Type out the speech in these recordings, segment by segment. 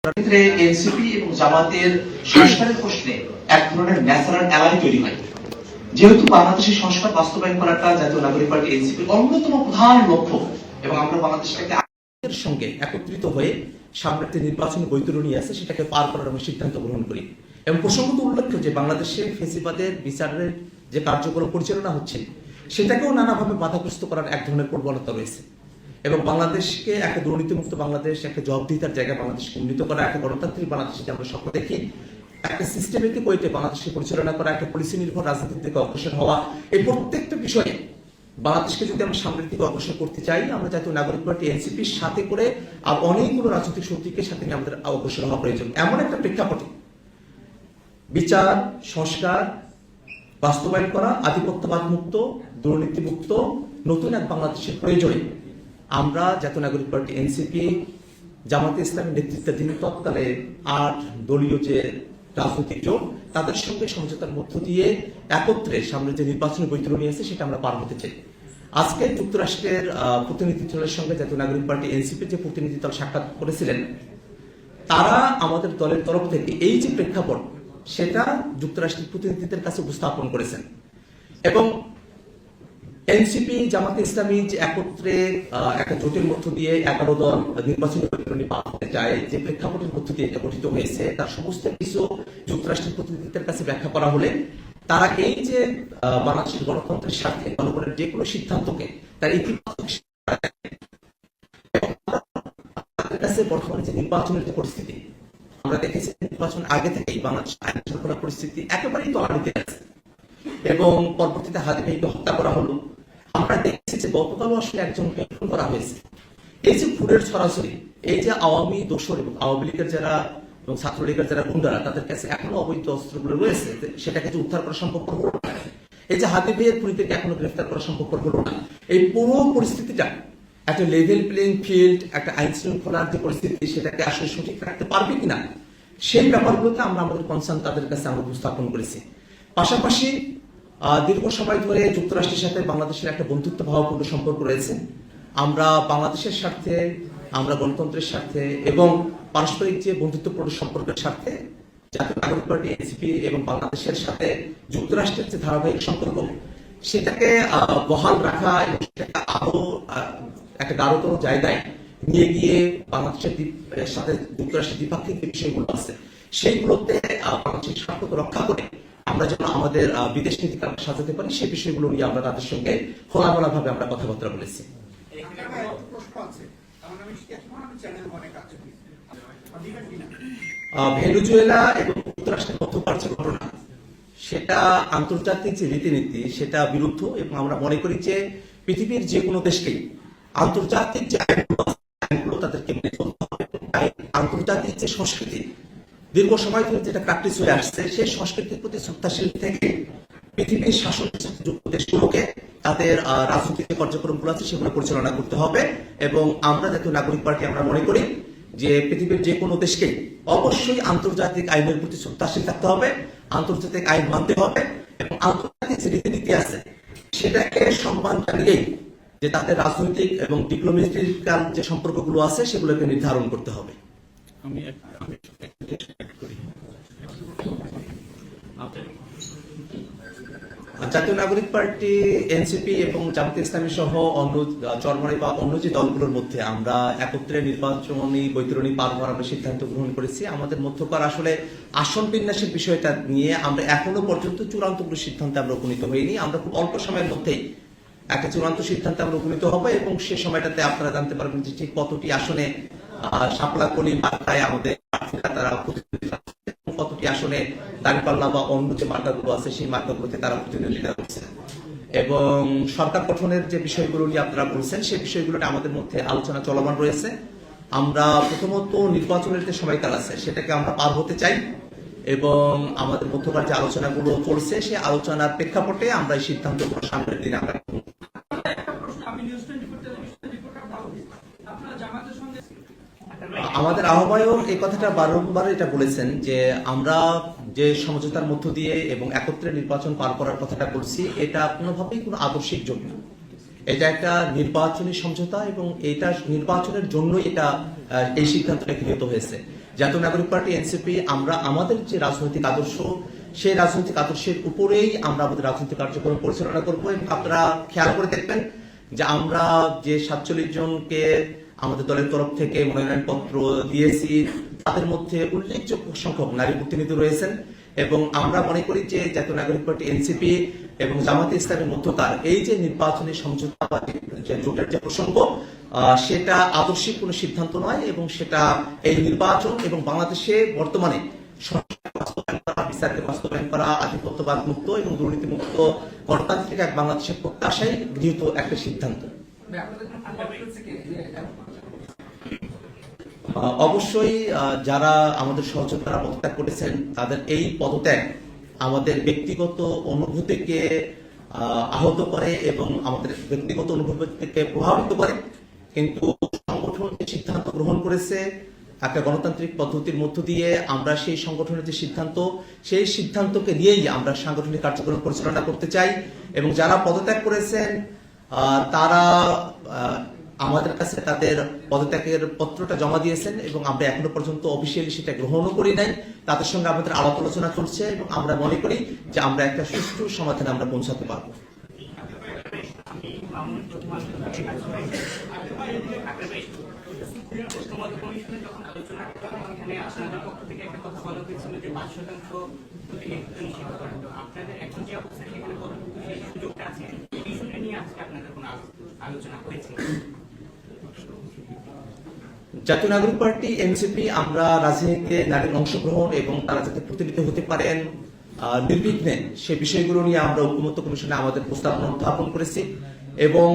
ক্ষেত্রে এনসিপি এবং জামাতের সংস্কারের প্রশ্নে এক ধরনের ন্যাচারাল অ্যালাই তৈরি হয়। যেহেতু বাংলাদেশের সংস্কার বাস্তবায়ন করাটা জাতীয় নাগরিক পার্টি এনসিপির অন্যতম প্রধান লক্ষ্য এবং আমরা বাংলাদেশটাকে এর সঙ্গে একত্রিত হয়ে সামনে যে নির্বাচনী বৈতরণী আছে সেটাকে পার করার আমরা সিদ্ধান্ত গ্রহণ করি। এবং প্রসঙ্গত উল্লেখ্য যে বাংলাদেশে ফেসিবাদের বিচারের যে কার্যক্রম পরিচালনা হচ্ছে সেটাকেও নানাভাবে বাধাগ্রস্ত করার এক ধরনের প্রবণতা রয়েছে এবং বাংলাদেশকে একটা দুর্নীতিমুক্ত বাংলাদেশ, একটা জবাবদিহিতার জায়গায় বাংলাদেশকে উন্নীত করা, একটা গণতান্ত্রিক বাংলাদেশে আমরা স্বপ্ন দেখি, একটা সিস্টেমেটিক ওয়েতে বাংলাদেশকে পরিচালনা করা, একটা পলিসি নির্ভর রাজনীতির দিকে অগ্রসর হওয়া, এই প্রত্যেকটা বিষয়ে বাংলাদেশকে যদি আমরা সামনের দিকে অগ্রসর করতে চাই, আমরা জাতীয় নাগরিক পার্টি এনসিপির সাথে করে আর অনেকগুলো রাজনৈতিক শক্তিকে সাথে নিয়ে আমাদের অগ্রসর হওয়া প্রয়োজন। এমন একটা প্রেক্ষাপটে বিচার, সংস্কার বাস্তবায়ন করা, আধিপত্যবাদ মুক্ত, দুর্নীতিমুক্ত নতুন এক বাংলাদেশের প্রয়োজনে আমরা জাতীয় নাগরিক পার্টি এনসিপি, জামাতে ইসলামের নেতৃত্বাধীন তৎকালে 8 দলীয় যে রাজনৈতিক জোট তাদের সঙ্গে সমঝোতার মধ্য দিয়ে একত্রে সামনে যে নির্বাচনী বৈতরণী আছে সেটা আমরা পার হতে চাই। আজকে যুক্তরাষ্ট্রের প্রতিনিধি দলের সঙ্গে জাতীয় নাগরিক পার্টি এনসিপির যে প্রতিনিধি দল সাক্ষাৎ করেছিলেন, তারা আমাদের দলের তরফ থেকে এই যে প্রেক্ষাপট সেটা যুক্তরাষ্ট্রের প্রতিনিধিদের কাছে উপস্থাপন করেছেন এবং এনসিপি, জামাতে ইসলামী যে একত্রে একটা জোটের মধ্য দিয়ে 11 দল নির্বাচনী বৈতরণী পার হতে চায়, যে প্রেক্ষাপটের মধ্য দিয়ে এটা গঠিত হয়েছে, তার সমস্ত কিছু যুক্তরাষ্ট্রের প্রতিনিধিদের কাছে ব্যাখ্যা করা হলে তারা এই যে বাংলাদেশের গণতন্ত্রের স্বার্থে জনগণের যে কোনো সিদ্ধান্তকে তার ইতিবাচক কাছে বর্তমানে যে নির্বাচনের যে পরিস্থিতি আমরা দেখেছি, নির্বাচন আগে থেকেই বাংলাদেশ আইন শৃঙ্খলা পরিস্থিতি একেবারেই তলানিতে আছে এবং পরবর্তীতে হাদি ভাইকে হত্যা করা হলো। আমরা দেখছি যে গতকালও আসলে একজনকে খুন করা হয়েছে। এই যে খুনের ছড়াছড়ি, এই যে আওয়ামী দোসর এবং আওয়ামী লীগের যারা এবং ছাত্রলীগের যারা গুন্ডারা তাদের কাছে এখনো অবৈধ অস্ত্রগুলো রয়েছে, সেটাকে যে উদ্ধার করা সম্ভব হলো না, এই যে হাদি ভাইয়ের খুনিদেরকে এখনো গ্রেফতার করা সম্ভব হলো না, এই পুরো পরিস্থিতিটা একটা লেভেল প্লেইং ফিল্ড, একটা আইন শৃঙ্খলার যে পরিস্থিতি সেটাকে আসলে সঠিক রাখতে পারবে কিনা সেই ব্যাপারগুলোতে আমরা আমাদের কনসার্ন তাদের কাছে আমরা উপস্থাপন করেছি। পাশাপাশি দীর্ঘ সময় ধরে যুক্তরাষ্ট্রের সাথে বাংলাদেশের একটা বন্ধুত্ব ভাবপূর্ণ সম্পর্ক রয়েছে। আমরা বাংলাদেশের স্বার্থে, আমরা গণতন্ত্রের স্বার্থে এবং পারস্পরিক যে বন্ধুত্বপূর্ণ সম্পর্কের স্বার্থে জাতীয় নাগরিক পার্টি এনসিপি এবং বাংলাদেশের সাথে যুক্তরাষ্ট্রের যে ধারাবাহিক সম্পর্ক সেটাকে বহাল রাখা এবং সেটাকে আরো একটা গাঢ়তর জায়গায় নিয়ে গিয়ে বাংলাদেশের সাথে যুক্তরাষ্ট্রের দ্বিপাক্ষিক যে বিষয়গুলো আছে সেইগুলোতে বাংলাদেশের স্বার্থকে রক্ষা করে আমরা যেন আমাদের বিদেশ নীতি সাজাতে পারি সেই বিষয়গুলো নিয়ে আমরা তাদের সঙ্গে খোলামেলা ভাবে আমরা কথাবার্তা বলেছি। ভেনেজুয়েলা এবং যুক্তরাষ্ট্রের মধ্যপ্রাচ্য ঘটনা সেটা আন্তর্জাতিক যে রীতিনীতি সেটা বিরুদ্ধ এবং আমরা মনে করি যে পৃথিবীর যে কোনো দেশকেই আন্তর্জাতিক যে আইনগুলো তাদেরকে মেনে চলতে হবে। আন্তর্জাতিক যে সংস্কৃতি দীর্ঘ সময় ধরে যেটা প্র্যাকটিস হয়ে আসছে সেই সংস্কৃতির প্রতি শ্রদ্ধাশীল থেকে পৃথিবীর শাসনযুক্ত দেশগুলোকে তাদের রাজনৈতিক যে কার্যক্রমগুলো আছে সেগুলো পরিচালনা করতে হবে এবং আমরা জাতীয় নাগরিক পার্টি আমরা মনে করি যে পৃথিবীর যে কোনো দেশকে অবশ্যই আন্তর্জাতিক আইনের প্রতি শ্রদ্ধাশীল থাকতে হবে, আন্তর্জাতিক আইন মানতে হবে এবং আন্তর্জাতিক যে রীতিনীতি আছে সেটাকে সম্মান জানিয়েই যে তাদের রাজনৈতিক এবং ডিপ্লোম্যাটিক্যাল যে সম্পর্কগুলো আছে সেগুলোকে নির্ধারণ করতে হবে। জাতীয় নাগরিক পার্টি এনসিপি এবং জামাতে ইসলামী সহ অন্য চরমনাই বা অন্য যে দলগুলোর মধ্যে আমরা একত্রে নির্বাচনী বৈতরণী পার করার সিদ্ধান্ত গ্রহণ করেছি। আমাদের মধ্যকার আসলে আসন বিন্যাসের বিষয়টা নিয়ে আমরা এখনো পর্যন্ত চূড়ান্ত কোনো সিদ্ধান্তে আমরা উপনীত হইনি। আমরা খুব অল্প সময়ের মধ্যেই একটা চূড়ান্ত সিদ্ধান্তে আমরা উপনীত হবো এবং সে সময়টাতে আপনারা জানতে পারবেন যে ঠিক কতটি আসনে শাপলাকলি মার্কায় আমাদের প্রার্থীরা তারা প্রতিদ্বন্দ্বিতা করছে, কতটি আসনে দাঁড়িপাল্লা বা অন্য যে মার্কাগুলো আছে সেই মার্কাগুলোতে তারা প্রতিদ্বন্দ্বিতা করছে এবং সরকার গঠনের যে বিষয়গুলো নিয়ে আপনারা বলছেন সেই বিষয়গুলোতে আমাদের মধ্যে আলোচনা চলমান রয়েছে। আমরা প্রথমত নির্বাচনের যে সময়কাল আছে সেটাকে আমরা পার হতে চাই এবং আমাদের মধ্যকার যে আলোচনাগুলো চলছে সেই আলোচনার প্রেক্ষাপটে আমরা এই সিদ্ধান্তগুলো সামনের দিনে আমরা আমাদের আহ্বায়ক এই কথাটা বারংবার এটা বলেছেন যে আমরা যে সমঝোতার মধ্য দিয়ে এবং একত্রে নির্বাচন পার করার কথাটা বলছি এটা কোনোভাবেই কোনো আদর্শিক জোট না, এটা একটা নির্বাচনী সমঝোতা এবং এটা নির্বাচনের জন্য এটা এই সিদ্ধান্তটা গৃহীত হয়েছে। জাতীয় নাগরিক পার্টি এনসিপি আমরা আমাদের যে রাজনৈতিক আদর্শ সেই রাজনৈতিক আদর্শের উপরেই আমরা আমাদের রাজনৈতিক কার্যক্রম পরিচালনা করবো। এবং আপনারা খেয়াল করে দেখবেন যে আমরা যে 47 জনকে আমাদের দলের তরফ থেকে মনোনয়নপত্র দিয়েছি তাদের মধ্যে উল্লেখযোগ্য সংখ্যক নারী প্রতিনিধি রয়েছেন। এবং আমরা মনে করি যে জাতীয় নাগরিক পার্টি এনসিপি এবং জামাতে ইসলামের মধ্যকার এই যে নির্বাচনী সমঝোতা বা জোটের যে প্রসঙ্গ সেটা আদর্শিক কোনো সিদ্ধান্ত নয়, এবং সেটা এই নির্বাচন এবং বাংলাদেশে বর্তমানে বিচারকে বাস্তবায়ন করা, আধিপত্যবাদ মুক্ত এবং দুর্নীতি মুক্ত গণতান্ত্রিক এক বাংলাদেশের প্রত্যাশায় গৃহীত একটা সিদ্ধান্ত। অবশ্যই যারা আমাদের সহযোগিতারা পদত্যাগ করেছেন তাদের এই পদত্যাগ আমাদের ব্যক্তিগত অনুভূতিকে আহত করে এবং আমাদের ব্যক্তিগত অনুভূতিকে প্রভাবিত করে, কিন্তু সংগঠন সিদ্ধান্ত গ্রহণ করেছে একটা গণতান্ত্রিক পদ্ধতির মধ্য দিয়ে। আমরা সেই সংগঠনের যে সিদ্ধান্ত সেই সিদ্ধান্তকে নিয়েই আমরা সাংগঠনিক কার্যক্রম পরিচালনা করতে চাই। এবং যারা পদত্যাগ করেছেন তারা আমাদের কাছে তাদের পদত্যাগের পত্রটা জমা দিয়েছেন এবং আমরা এখনো পর্যন্ত অফিসিয়ালি সেটা গ্রহণও করি নাই। তাদের সঙ্গে আমাদের আলাপ আলোচনা চলছে এবং আমরা মনে করি যে আমরা একটা সুষ্ঠু সমাধানে আমরা পৌঁছাতে পারবো। জাতীয় নাগরিক পার্টি এনসিপি আমরা রাজনীতিতে নারীর অংশগ্রহণ এবং তারা যাতে প্রতিনিধিত্ব হতে পারেন নির্বিঘ্নে সে বিষয়গুলো নিয়ে আমরা ঐকমত্য কমিশনে আমাদের প্রস্তাবনা উত্থাপন করেছি। এবং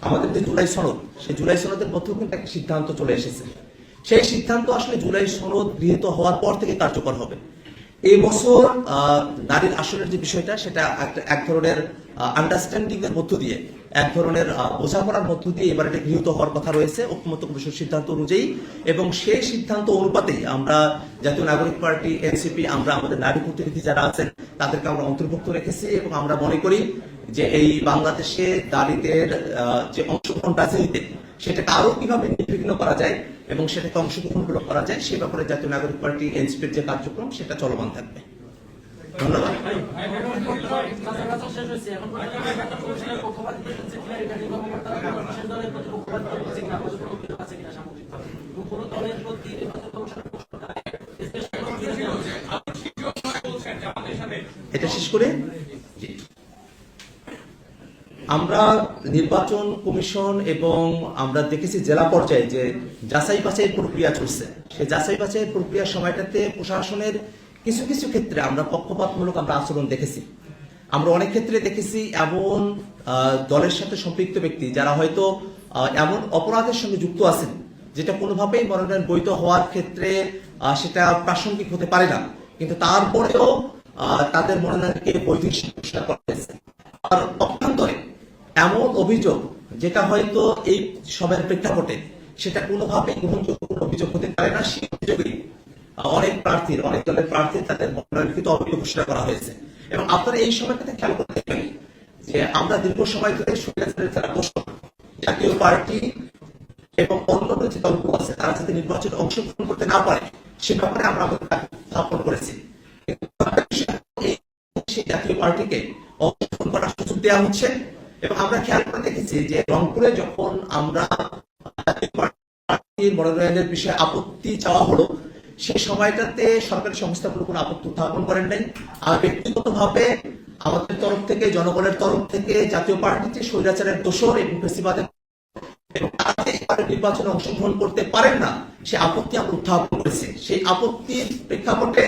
আমাদের যে জুলাই সনদ সেই জুলাই সনদের মধ্যেও কিন্তু একটা সিদ্ধান্ত চলে এসেছে। সেই সিদ্ধান্ত আসলে জুলাই সনদ গৃহীত হওয়ার পর থেকে কার্যকর হবে। এই বছর নারীর আসনের যে বিষয়টা সেটা এক ধরনের আন্ডারস্ট্যান্ডিং এর মধ্য দিয়ে, এক ধরনের বোঝাপড়ার মধ্য দিয়ে এবার এটা গৃহীত হওয়ার কথা রয়েছে ঐকমত্য কমিশন সিদ্ধান্ত অনুযায়ী। এবং সেই সিদ্ধান্ত অনুপাতেই আমরা জাতীয় নাগরিক পার্টি এনসিপি আমরা আমাদের নারী প্রতিনিধি যারা আছেন তাদেরকে আমরা অন্তর্ভুক্ত রেখেছি। এবং আমরা মনে করি যে এই বাংলাদেশে নারীদের যে অংশগ্রহণ রাজনীতিতে সেটাকে আরো কিভাবে নির্বিঘ্ন করা যায় এবং সেটাকে অংশগ্রহণ করা যায় সে ব্যাপারে জাতীয় নাগরিক পার্টি এনসিপির যে কার্যক্রম সেটা চলমান থাকবে। ধন্যবাদ। এটা শেষ করে আমরা নির্বাচন কমিশন এবং আমরা দেখেছি জেলা পর্যায়ে যে যাচাই বাছাইয়ের প্রক্রিয়া চলছে। সেই যাচাই বাছাইয়ের প্রক্রিয়ার সময়টাতে প্রশাসনের কিছু কিছু ক্ষেত্রে আমরা পক্ষপাতমূলক আমরা আচরণ দেখেছি। আমরা অনেক ক্ষেত্রে দেখেছি এমন দলের সাথে সম্পৃক্ত ব্যক্তি যারা হয়তো এমন অপরাধের সঙ্গে যুক্ত আছেন যেটা কোনোভাবেই মনোনয়ন বৈধ হওয়ার ক্ষেত্রে সেটা প্রাসঙ্গিক হতে পারে না, কিন্তু তারপরেও তাদের মনোনয়নকে বৈধ ঘোষণা করা হয়েছে। আর পক্ষান্তরে এমন অভিযোগ যেটা হয়তো এই সবের প্রেক্ষাপটে সেটা কোনোভাবেই গ্রহণযোগ্য কোনো অভিযোগ হতে পারে না, সেই অভিযোগেই অনেক প্রার্থীর, অনেক দলের প্রার্থীর তাদের মনোনয়নকৃত অবৈধ ঘোষণা করা হয়েছে। এবং আপনারা এই সময়টাতে খেয়াল করে দেখবেন যে আমরা দীর্ঘ সময় ধরে জাতীয় পার্টি এবং অন্যান্য যে দলগুলো আছে তারা যাতে নির্বাচনে অংশগ্রহণ করতে না পারে সে ব্যাপারে আমরা স্থাপন করেছি। জাতীয় পার্টিকে অংশগ্রহণ করার সুযোগ দেওয়া হচ্ছে। এবং আমরা খেয়াল করে দেখেছি যে রংপুরে যখন আমরা জাতীয় পার্টির মনোনয়নের বিষয়ে আপত্তি চাওয়া হলো সেই সময়টাতে সরকারি সংস্থাগুলো কোনো আপত্তি উত্থাপন করেন নাই। আর ব্যক্তিগতভাবে আমাদের তরফ থেকে, জনগণের তরফ থেকে জাতীয় পার্টিতে স্বৈরাচারের দোষর এবং ফ্যাসিবাদের নির্বাচনে অংশগ্রহণ করতে পারেন না সে আপত্তি আমরা উত্থাপন করেছি। সেই আপত্তির প্রেক্ষাপটে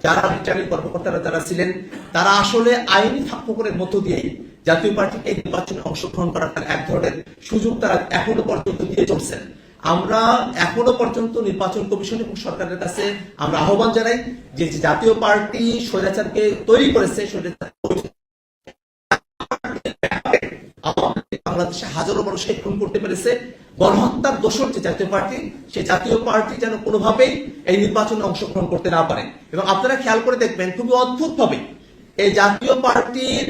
যারা রিটার্নিং কর্মকর্তারা যারা ছিলেন তারা আসলে আইনি ফাঁকফোকরের মধ্য দিয়ে জাতীয় পার্টিকে নির্বাচনে অংশগ্রহণ করার এক ধরনের সুযোগ তারা এখনো পর্যন্ত দিয়ে চলছেন। আমরা এখনো পর্যন্ত নির্বাচন কমিশন এবং সরকারের কাছে আমরা আহ্বান জানাই যে জাতীয় পার্টি স্বৈরাচারকে তৈরি করেছে, বাংলাদেশে হাজারো মানুষকে খুন করতে পেরেছে, গণহত্যার দোষর যে জাতীয় পার্টি সেই জাতীয় পার্টি যেন কোনোভাবেই এই নির্বাচনে অংশগ্রহণ করতে না পারে। এবং আপনারা খেয়াল করে দেখবেন খুবই অদ্ভুত ভাবে এই জাতীয় পার্টির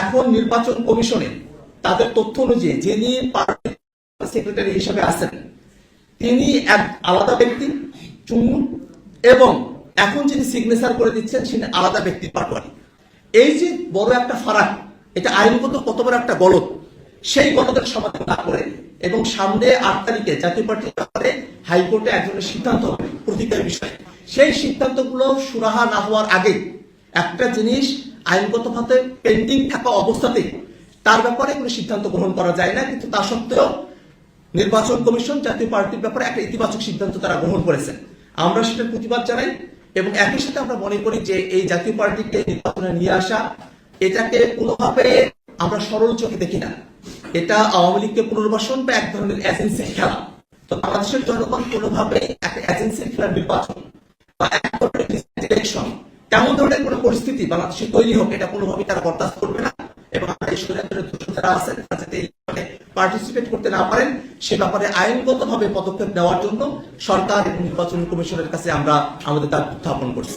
এখন নির্বাচন কমিশনে তাদের তথ্য অনুযায়ী যিনি পার্টি সেক্রেটারি হিসেবে আছেন তিনি এক আলাদা ব্যক্তি চুন্নু, এবং এখন যিনি সিগনেচার করে দিচ্ছেন তিনি আলাদা ব্যক্তি পাটোয়ারি। এই যে বড় একটা ফারাক, এটা আইনগত কত বড় একটা গলদ, সেই গলদের সমাধান না করে এবং সামনে 8 তারিখে জাতীয় পার্টির ব্যাপারে হাইকোর্টে একজনের সিদ্ধান্ত হবে প্রতিকার বিষয়ে, সেই সিদ্ধান্তগুলো সুরাহা না হওয়ার আগে একটা জিনিস আইনগতভাবে পেন্ডিং থাকা অবস্থাতেই তার ব্যাপারে কোনো সিদ্ধান্ত গ্রহণ করা যায় না। কিন্তু তা সত্ত্বেও নির্বাচন কমিশন জাতীয় পার্টির ব্যাপারে একটা ইতিবাচক সিদ্ধান্ত তারা গ্রহণ করেছেন, আমরা সেটার প্রতিবাদ জানাই। এবং একই সাথে আমরা মনে করি যে এই জাতীয় পার্টিকে নির্বাচনে নিয়ে আসা, এটাকে কোনোভাবে আমরা সরল চোখে দেখি না। এটা আওয়ামী লীগকে পুনর্বাসন বা এক ধরনের এজেন্সির খেলা। তো বাংলাদেশের জনগণ কোনোভাবে একটা এজেন্সির খেলার নির্বাচন বা এক ধরনের ইলেকশন, তেমন ধরনের কোনো পরিস্থিতি বাংলাদেশে তৈরি হোক, এটা কোনোভাবেই তারা বরদাস্ত করবে না। এবং এই স্বৈরাচারের দোষী যারা আছেন তারা যাতে পার্টিসিপেট করতে না পারেন সে ব্যাপারে আইনগতভাবে পদক্ষেপ নেওয়ার জন্য সরকার এবং নির্বাচন কমিশনের কাছে আমরা আমাদের দাবি উত্থাপন করছি।